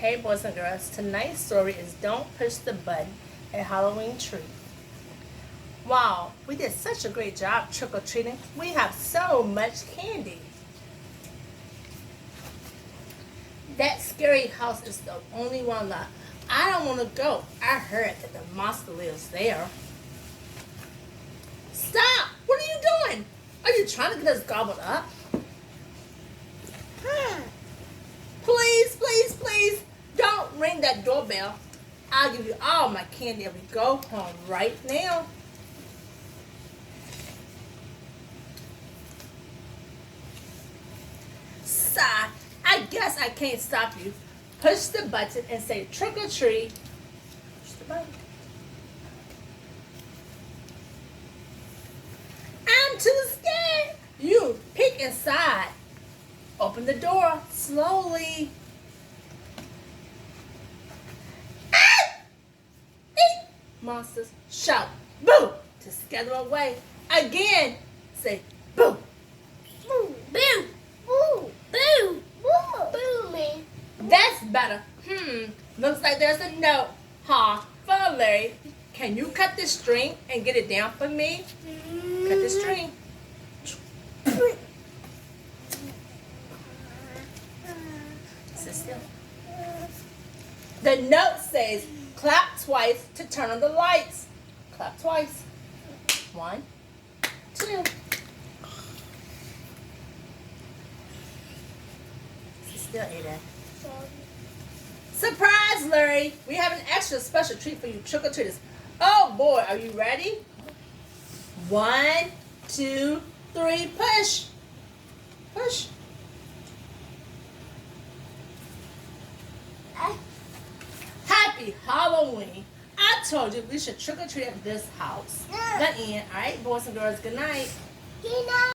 Hey boys and girls, tonight's story is Don't Push the Button, a Halloween Treat. Wow, we did such a great job trick-or-treating. We have so much candy. That scary house is the only one left. I don't want to go. I heard that the monster lives there. Stop! What are you doing? Are you trying to get us gobbled up? Please, please, please, don't ring that doorbell. I'll give you all my candy if we go home right now. Sigh, I guess I can't stop you. Push the button and say trick or treat. Push the button. I'm too scared. You peek inside. Open the door slowly. Ah! Eek! Monsters shout boo to scare away. Again, say boo. Boo, boo, boo, boo, boo, boo me. That's better. Looks like there's a note. For Larry. Can you cut the string and get it down for me? Cut the string. Sit still. The note says, clap twice to turn on the lights. Clap twice. 1, 2. Sit still, Ada. Surprise, Larry! We have an extra special treat for you trick-or-treaters. Oh boy, are you ready? 1, 2, 3, push. Push. Happy Halloween. I told you we should trick-or-treat at this house. The end. All right, boys and girls, good night. Good night.